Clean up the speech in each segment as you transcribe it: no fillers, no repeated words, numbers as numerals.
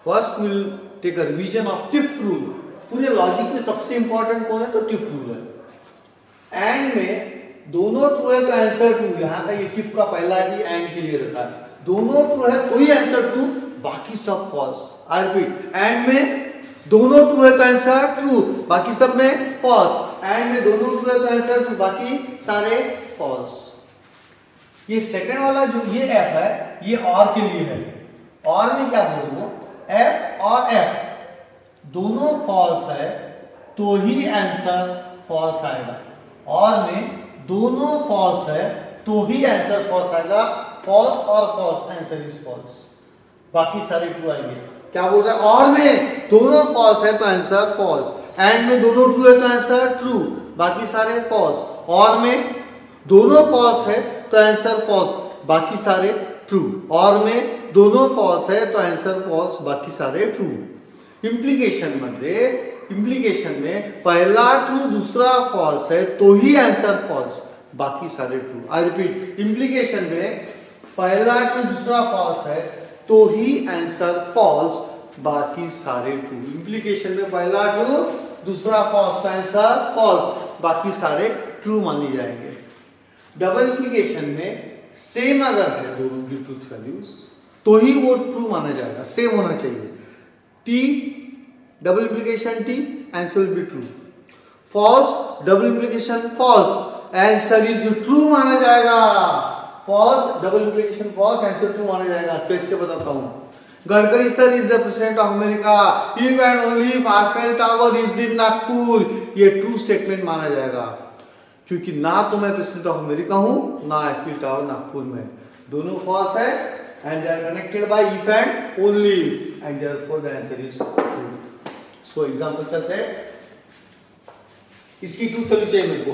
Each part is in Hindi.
First will take a revision of tiff rule. पूरे लॉजिक में सबसे इंपॉर्टेंट कौन है? तो टिफ रूल है। एंड में दोनों ट्रू है तो आंसर ट्रू। यहाँ का ये टिफ का पहला भी एंड के लिए रहता है। दोनों ट्रू है तो ही आंसर ट्रू, बाकी सब फॉल्स। आई रिपीट, एंड में दोनों ट्रू है तो आंसर ट्रू, बाकी सब में फॉल्स। एंड में दोनों ट्रू है तो आंसर ट्रू, बाकी सारे फॉल्स। ये सेकंड वाला जो ये एफ है ये और के लिए है। और में क्या बोलूं? एफ और एफ दोनों फॉल्स है तो ही आंसर फॉल्स आएगा। और में दोनों फॉल्स है तो ही आंसर फॉल्स आएगा। फॉल्स और फॉल्स, आंसर इज फॉल्स, बाकी सारे ट्रू आएंगे। क्या बोल रहा है? और में दोनों फॉल्स है तो आंसर फॉल्स। एंड में दोनों ट्रू है तो आंसर ट्रू, बाकी सारे फॉल्स। और में दोनों फॉल्स है तो आंसर फॉल्स, बाकी सारे ट्रू। और में दोनों फॉल्स है तो आंसर फॉल्स, बाकी सारे ट्रू। इम्प्लीकेशन मध्ये, इम्प्लीकेशन में पहला ट्रू दूसरा फॉल्स है तो ही आंसर फॉल्स, बाकी सारे ट्रू। आई रिपीट, इम्प्लीकेशन में पहला ट्रू दूसरा फॉल्स है तो ही आंसर फॉल्स, बाकी सारे ट्रू। इम्प्लीकेशन में पहला ट्रू दूसरा फॉल्स तो आंसर फॉल्स, बाकी सारे ट्रू माने जाएंगे। डबल इम्प्लीकेशन में सेम अगर है दोनों की ट्रूथ वैल्यूज तो ही वो ट्रू माना जाएगा, सेम होना चाहिए। T double implication T, answer will be true. False double implication false, answer is true माना जाएगा। False double implication false, answer true माना जाएगा। कैसे बताता हूं? Gadkari sir is the president of America, if and only if Eiffel Tower is in Nagpur, ये ट्रू स्टेटमेंट माना जाएगा। क्योंकि ना तो मैं प्रेसिडेंट ऑफ अमेरिका हूं ना आईफेल टावर नागपुर में, दोनों फॉल्स है and they are connected by if and only if, and therefore the answer is true. So example चलते हैं, इसकी ट्रूथ वैल्यू चाहिए मेरे को।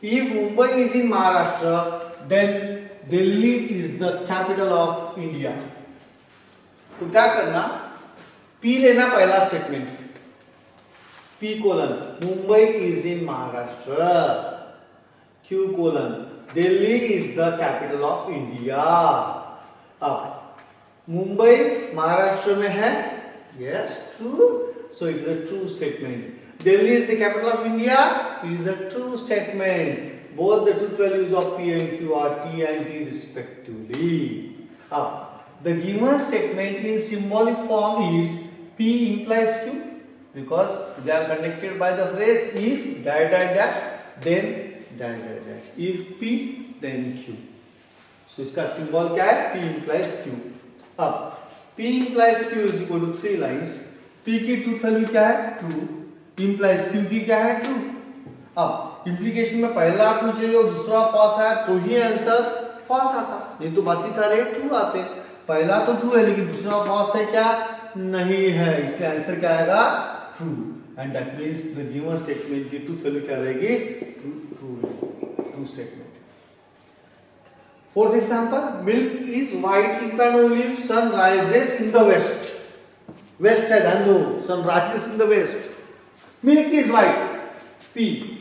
If Mumbai is in Maharashtra then Delhi is the capital of India. तो क्या करना? पी लेना पहला statement, P colon Mumbai is in Maharashtra, Q colon Delhi is the capital of India. अब मुंबई महाराष्ट्र में है, yes true, so it is a true statement. Delhi is the capital of India, it is a true statement. Both the truth values of P and Q are T and T respectively. The given statement in symbolic form is P implies Q because they are connected by the phrase if dash dash dash then dash dash dash. If P then Q. So इसका symbol क्या है? P implies Q. अब P implies Q is equal to 3 lines. P की truth value क्या है? True. Implies Q की क्या है? True. अब इम्प्लीकेशन में पहला ट्रू चाहिए और दूसरा फॉल्स है तो ही आंसर फॉल्स आता, नहीं तो बाकी सारे ट्रू आते। पहला तो ट्रू है लेकिन दूसरा फॉल्स है क्या? नहीं है, इसलिए आंसर क्या आएगा? True. And that means the given statement की ट्रूथ वैल्यू क्या रहेगी? True statement. Fourth example, milk is white if and only if sun rises in the west. West है, ध्यान दो, sun rises in the west. Milk is white, P.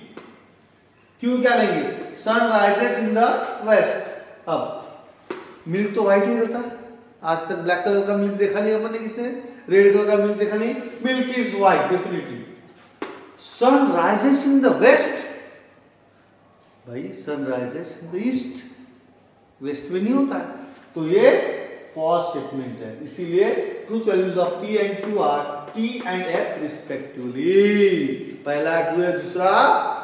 क्यों क्या लेंगे? Sun rises in the west. अब मिल्क तो व्हाइट ही रहता है, आज तक ब्लैक कलर का मिल्क देखा नहीं अपन ने, किसने? रेड कलर का मिल्क देखा नहीं। Milk is white definitely. Sun rises in the west, भाई sun rises in the east, west में नहीं होता है, तो ये फॉल्स स्टेटमेंट है। इसीलिए truth values of P and Q are T and F respectively. पहला ट्रू है, दूसरा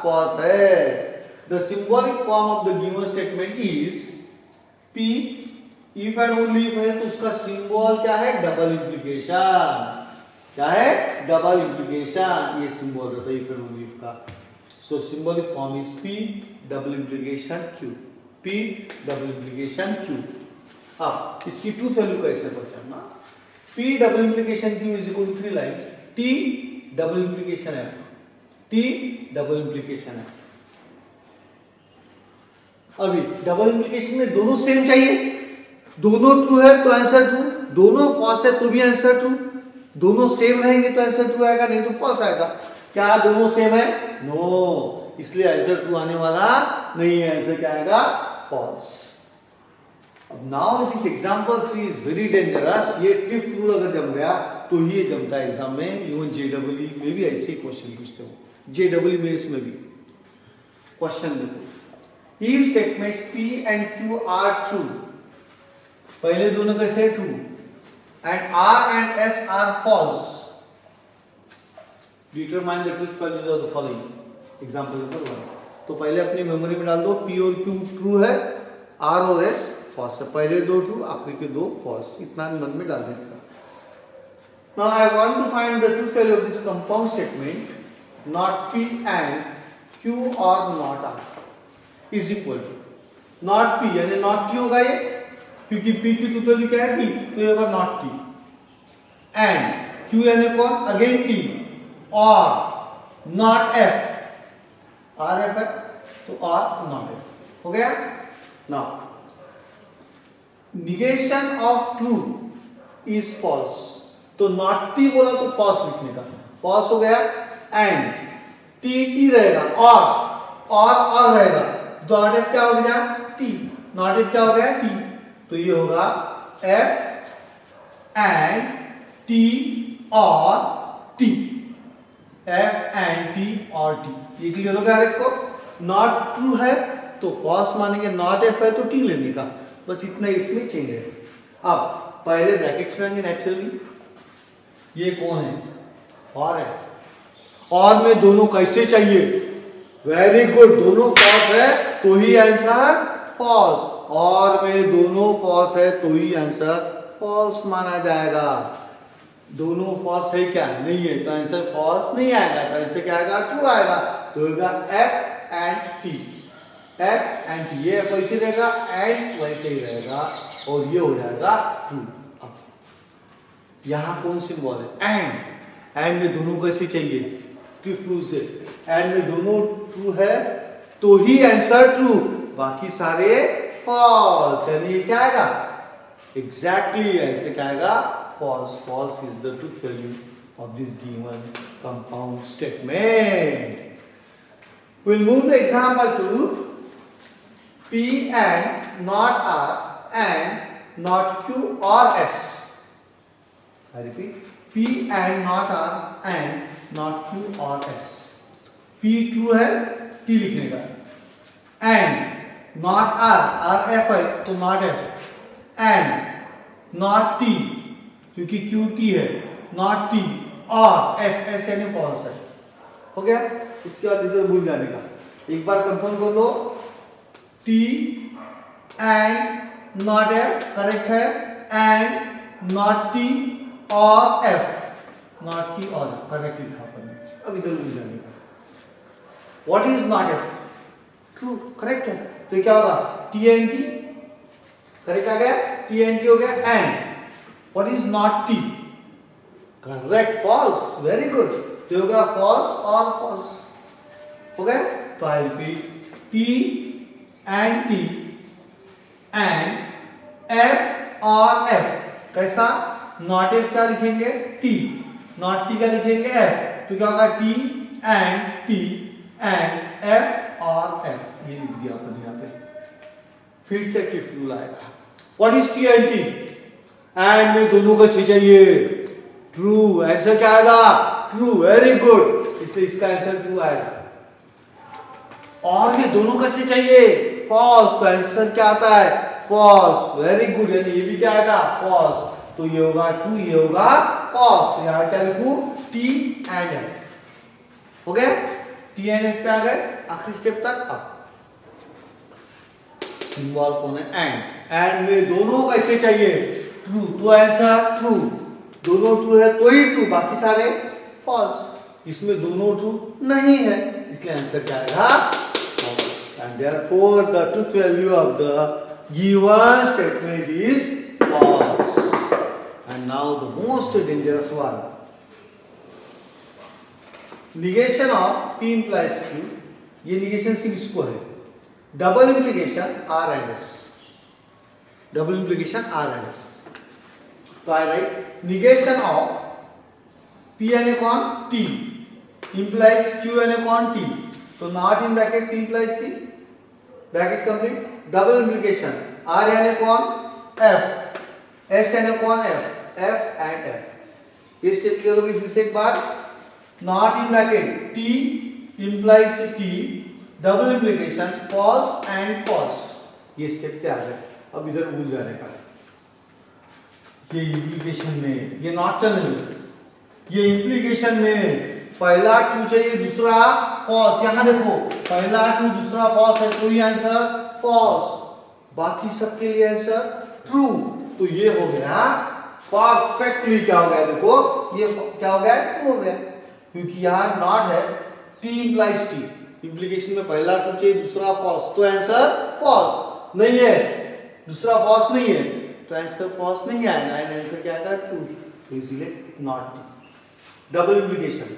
फॉल्स है। The symbolic form of the given statement is P if and only if है तो उसका सिंबल क्या है? Double implication. क्या है? Double implication. ये सिंबल रहता है if and only if का। So symbolic form is P double implication Q, P double implication Q। अब इसकी ट्रूथ वैल्यू कैसे पहचानना? P double implication Q is equal to 3 lines, T double implication F, T double implication F। अभी डबल इम्प्लीकेशन में दोनों सेम चाहिए, दोनों ट्रू है तो आंसर ट्रू, दोनों फॉल्स है तो भी आंसर ट्रू। दोनों सेम रहेंगे तो आंसर ट्रू आएगा, नहीं तो फॉल्स आएगा। क्या दोनों सेम है? नो, इसलिए आंसर ट्रू आने वाला नहीं है, आंसर क्या आएगा? फॉल्स। अब now this example 3 is very dangerous. ये टिफ रूल अगर जम गया तो ही ये जमता है एग्जाम में। इवन जेडब्ल्यू में भी ऐसे ही क्वेश्चन पूछते हो, जेडब्ल्यू में इसमें भी क्वेश्चन देखो। If statements P and Q are true, पहले दोनों कैसे true, and R and S are false, determine the truth values of the following. Example number 1, तो पहले अपनी मेमोरी में डाल दो P और Q ट्रू है, R और S फॉल्स है। पहले दो ट्रू, आखिरी के दो फॉल्स, इतना मन में डाल देना। Now I want to find the truth value of this compound statement, not P and Q or not R is equal to not P, यानी not T होगा ये, क्योंकि P की ट्रूथ वैल्यू क्या है T, तो ये होगा not T, and Q यानी कौन, अगेन T, और not F, R F है तो R not F हो गया। Now negation of true is false, तो नॉट टी बोला तो फॉल्स लिखने का, फॉल्स हो गया। एंड टी टी रहेगा, और रहेगा, नॉट एफ क्या हो गया टी, नॉट एफ क्या हो गया टी, तो ये होगा एफ एंड टी और टी, एफ एंड टी और टी। ये क्लियर हो गया हर एक को। नॉट ट्रू है तो फॉल्स मानेंगे, नॉट एफ है तो टी लेने का, बस इतना इसमें चेंज है। अब पहले ब्रैकेट्स में आएंगे नेचुरली, ये कौन है, और है, और में दोनों कैसे चाहिए, वेरी गुड, दोनों फॉल्स है तो ही आंसर फॉल्स, और में दोनों फॉल्स है तो ही आंसर फॉल्स माना जाएगा। दोनों फॉल्स है क्या, नहीं है, तो आंसर फॉल्स नहीं आएगा, तो आंसर क्या आएगा, ट्रू आएगा, तो होगा F and T, F and T, ये वैसे रहेगा एंड वैसे ही रहेगा, और ये हो जाएगा ट्रू। यहां कौन सिंबल है, एंड में दोनों कैसे चाहिए, ट्रू से, एंड में दोनों ट्रू है तो ही आंसर ट्रू, बाकी सारे फॉल्स, यानी क्या आएगा, एग्जैक्टली ऐसे क्या आएगा, false. False is the truth value of this given compound statement. Will move to example 2, P and not R and not Q or S. I repeat, P and not R and not Q or S. P true है, T लिखने का, and not R, R F है तो not F, and not T क्योंकि Q T है, not T, और S, S यानी false है, हो गया। इसके बाद इधर भूल जाने का, एक बार कंफर्म कर लो, T and not F correct है, and not T और F, नॉट टी और F करेक्ट लिखा अपन ने। अब इधर भूल जाने का, what is not F, true correct है, तो ये क्या होगा, T एंड T करेक्ट आ गया, T एंड T हो गया, and what is not T, correct false, very good, तो होगा फॉल्स और फॉल्स हो गया। तो I repeat, T and T and F और F, कैसा, नॉट एफ क्या लिखेंगे टी, नॉट टी क्या लिखेंगे एफ, तो क्या होगा टी एंड एफ और एफ, ये लिख दिया अपन यहाँ पे। फिर से टिफ रूल आएगा, what is T and T, and में दोनों को से चाहिए ट्रू, आंसर क्या आएगा, ट्रू, वेरी गुड, इसलिए इसका आंसर ट्रू आएगा। और में दोनों का से चाहिए फॉल्स, तो आंसर क्या आता है, फॉल्स, वेरी गुड, यानी ये भी क्या आएगा, फॉल्स, तो ये होगा ट्रू, ये होगा फॉल्स, तो यहां क्या लिखूं, टी एंड एफ हो गया, टी एंड एफ पे आ गए आखिरी स्टेप तक। अब सिंबल कौन है, एंड में दोनों कैसे चाहिए, ट्रू, तो आंसर ट्रू, दोनों ट्रू है तो ही ट्रू, बाकी सारे फॉल्स, इसमें दोनों ट्रू नहीं है, इसलिए आंसर क्या आएगा, false, and therefore the truth value of the given statement is false. And now the most dangerous one, negation of P implies Q, ये negation सिर्फ इसको है, double implication R and S, double implication R and S, तो I write negation of P and a कौन T implies Q and a कौन T, तो not in bracket P implies T, bracket complete, double implication R and a कौन एफ, एस यानी कौन एफ, एफ एंड एफ। ये स्टेप क्लियर होगी। फिर से एक बार, not in bracket T implies T, double implication false and false. ये स्टेप क्या है, अब इधर भूल जाने का, ये इंप्लीकेशन में, ये नॉट चैनल, ये इंप्लीकेशन में पहला ट्रू चाहिए दूसरा फॉल्स। यहां देखो पहला ट्रू दूसरा फॉल्स है तो ये आंसर फॉल्स, बाकी सबके लिए आंसर ट्रू। तो ये हो गया परफेक्टली, क्या हो गया देखो, ये क्या हो गया, ट्रू हो गया, क्योंकि यहां नॉट है, टी इंप्लाइज टी, इंप्लीकेशन में पहला ट्रू चाहिए दूसरा फॉल्स, तो आंसर फॉल्स नहीं है, दूसरा फॉल्स नहीं है, तो आंसर फॉल्स नहीं आएगा, एंड आंसर क्या आएगा, ट्रू। तो इसलिए नॉट टी। डबल इंप्लीकेशन,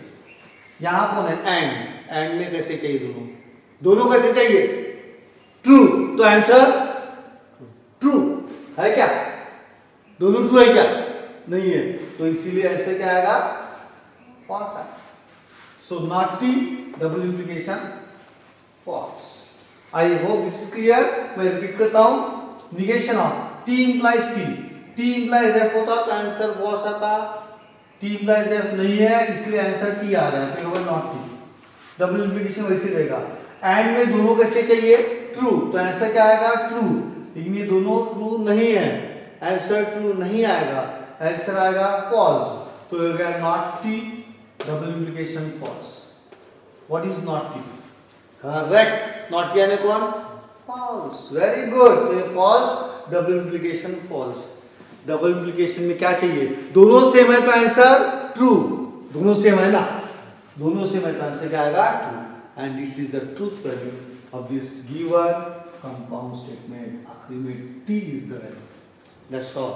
यहां कौन है, एंड, एंड में कैसे चाहिए, दोनों, दोनों कैसे चाहिए, ट्रू, तो आंसर ट्रू है क्या, दोनों ट्रू है क्या, नहीं है, तो इसीलिए आंसर क्या आएगा, फॉल्स है। So not T, double implication false. I hope this is clear. मैं रिपीट करता हूं, negation of T implies T, T implies F होता तो आंसर फॉल्स आता, टी इंप्लाइज एफ नहीं है इसलिए आंसर टी आ रहा है, तो होगा नॉट टी। डबल इंप्लीकेशन वैसे रहेगा, एंड में दोनों कैसे चाहिए, ट्रू, तो आंसर क्या आएगा, ट्रू, लेकिन ये दोनों ट्रू नहीं है, आंसर ट्रू नहीं आएगा, आंसर आएगा फॉल्स, तो हो गया not T, double implication false. What is not T, correct, not T यानी कौन, फॉल्स, वेरी गुड, तो ये false, double implication false. Double implication में क्या चाहिए, दोनों सेम है तो आंसर ट्रू, दोनों सेम है ना, दोनों सेम है तो आंसर क्या आएगा, true, and this is the truth value of this given compound statement. आखिरी में T is the value, that's all.